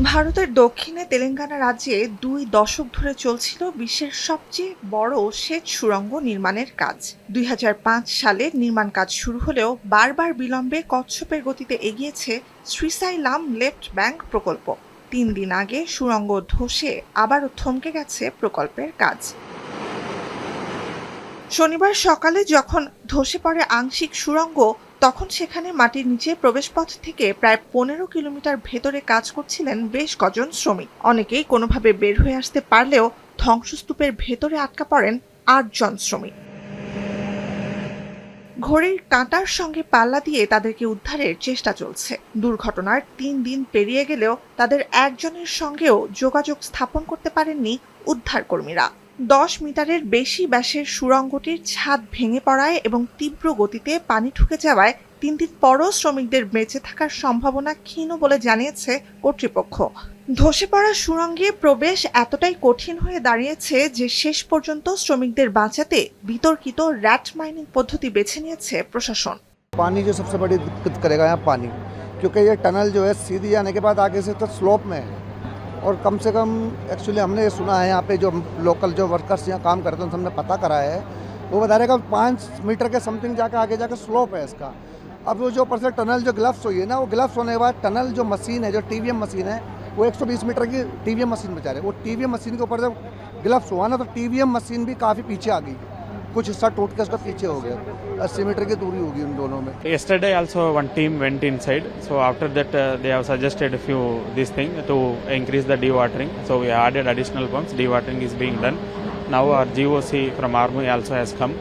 ভারতের দক্ষিণে তেলেঙ্গানা রাজ্যে ২ দশক ধরে চলছিল বিশ্বের সবচেয়ে বড় সেচ সুড়ঙ্গ নির্মাণের কাজ। ২০০৫ সালে নির্মাণ কাজ শুরু হলেও বারবার বিলম্বে কচ্ছপের গতিতে এগিয়েছে শ্রীসাইলাম লেফট ব্যাংক প্রকল্প। ৩ দিন আগে সুড়ঙ্গ ধসে আবারও থমকে গেছে প্রকল্পের কাজ। শনিবার সকালে যখন ধসে পড়ে আংশিক সুড়ঙ্গ, তখন সেখানে মাটির নিচে প্রবেশপথ থেকে প্রায় ১৫ কিলোমিটার ভেতরে কাজ করছিলেন বেশ কজন শ্রমিক। অনেকেই কোনোভাবে বের হয়ে আসতে পারলেও ধ্বংসস্তূপের ভেতরে আটকা পড়েন ৮ জন শ্রমিক। ঘড়ির কাঁটার সঙ্গে পাল্লা দিয়ে তাদেরকে উদ্ধারের চেষ্টা চলছে। দুর্ঘটনার ৩ দিন পেরিয়ে গেলেও তাদের একজনের সঙ্গেও যোগাযোগ স্থাপন করতে পারেননি উদ্ধারকর্মীরা। ১০ মিটারের বেশি ব্যাসের সুড়ঙ্গটির ছাদ ভেঙে পড়ায় এবং তীব্র গতিতে পানি ঢুকে যাওয়ায় ৩ দিন পরও শ্রমিকদের বেঁচে থাকার সম্ভাবনা ক্ষীণ বলে জানিয়েছে কর্তৃপক্ষ। ধসে পড়া সুড়ঙ্গে প্রবেশ এতটাই কঠিন হয়ে দাঁড়িয়েছে যে শেষ পর্যন্ত শ্রমিকদের বাঁচাতে বিতর্কিত র্যাট মাইনিং পদ্ধতি বেছে নিয়েছে প্রশাসন। पानी जो सबसे बड़ी दिक्कत करेगा यहाँ पानी, क्योंकि ये टनल जो है सीधी आने के बाद आगे से तो स्लोप में है और कम से कम एक्चुअली हमने ये सुना है यहाँ पे जो लोकल जो वर्कर्स यहाँ काम करते हैं उनसे हमने पता करा है, वो बता रहे कि 5 मीटर के समथिंग जाकर आगे जाकर स्लोप है इसका। अब वो जो ऊपर से टनल जो ग्लव्स हुई है ना, वो ग्लव्स होने के बाद टनल जो मशीन है, जो TVM मशीन है, वो 120 मीटर की TVM मशीन बचा रहे। वो TVM मशीन के ऊपर जब ग्लव्स हुआ ना, तो TVM मशीन भी काफ़ी पीछे आ गई, कुछ हिस्सा टूट के उसका पीछे हो गया। 80 मीटर की दूरी होगी उन दोनों में। Yesterday also one team went inside, so after that they have suggested a few this thing to increase the dewatering, so we added additional pumps. Dewatering is being done now. Our GOC from army also has come.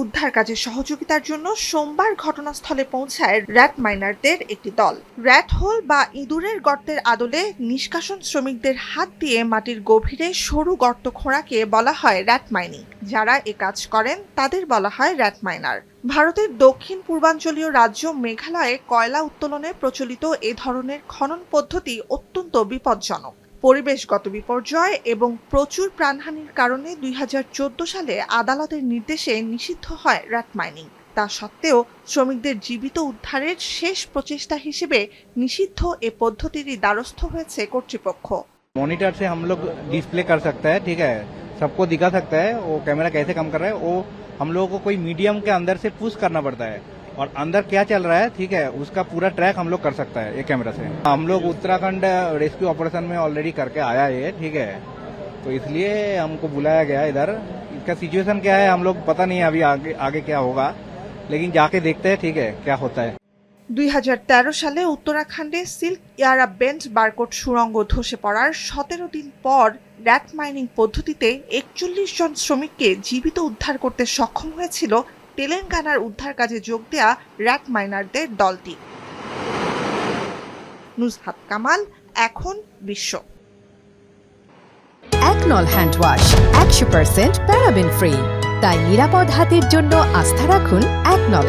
উদ্ধার কাজে সহযোগিতার জন্য সোমবার ঘটনাস্থলে পৌঁছায় rat মাইনারদের একটি দল। Rat hole বা ইঁদুরের গর্তের আদলে নিষ্কাশন শ্রমিকদের হাত দিয়ে মাটির গভীরে সরু গর্ত খোঁড়াকে বলা হয় র্যাট মাইনিং। যারা এ কাজ করেন তাদের বলা হয় র্যাট মাইনার। ভারতের দক্ষিণ পূর্বাঞ্চলীয় রাজ্য মেঘালয়ে কয়লা উত্তোলনে প্রচলিত এ ধরনের খনন পদ্ধতি অত্যন্ত বিপজ্জনক। পরিবেশগত বিপর্যয় এবং প্রচুর প্রাণহানির কারণে ২০১৪ সালে আদালতের নির্দেশে নিষিদ্ধ হয় র্যাট মাইনিং। তা সত্ত্বেও শ্রমিকদের জীবিত উদ্ধারের শেষ প্রচেষ্টা হিসেবে নিষিদ্ধ এ পদ্ধতিরই দ্বারস্থ হয়েছে কর্তৃপক্ষ। मॉनिटर से हम लोग डिस्प्ले कर सकते हैं, ठीक है, सबको दिखा सकता है वो कैमरा कैसे काम कर रहा है। वो हम लोगों को कोई मीडियम के अंदर से पुश करना पड़ता है और अंदर क्या चल रहा है, ठीक है, उसका पूरा ट्रैक हम लोग कर सकता है ये कैमरा से। हम लोग उत्तराखंड रेस्क्यू ऑपरेशन में ऑलरेडी करके आया है, ठीक है, तो इसलिए हमको बुलाया गया इधर। इसका सिचुएशन क्या है हम लोग पता नहीं है, अभी आगे क्या होगा, लेकिन जाके देखते हैं, ठीक है, क्या होता है। ২০১৩ সালে উত্তরাখণ্ডে সিল্ক ইয়ারা বেন্ট বারকোট সুড়ঙ্গ ধসে পড়ার ১৭ দিন পর র্যাট মাইনিং পদ্ধতিতে ৪১ জন শ্রমিককে জীবিত উদ্ধার করতে সক্ষম হয়েছিল তেলেঙ্গানার উদ্ধার কাজে যোগ দেয়া র্যাট মাইনারদের দলটি। নুজহাত কামাল, এখন বিশ্ব। একনল হ্যান্ড ওয়াশ ১০০% প্যারাবেন ফ্রি, তাই নিরাপদ হাতের জন্য আস্থা রাখুন একনলে।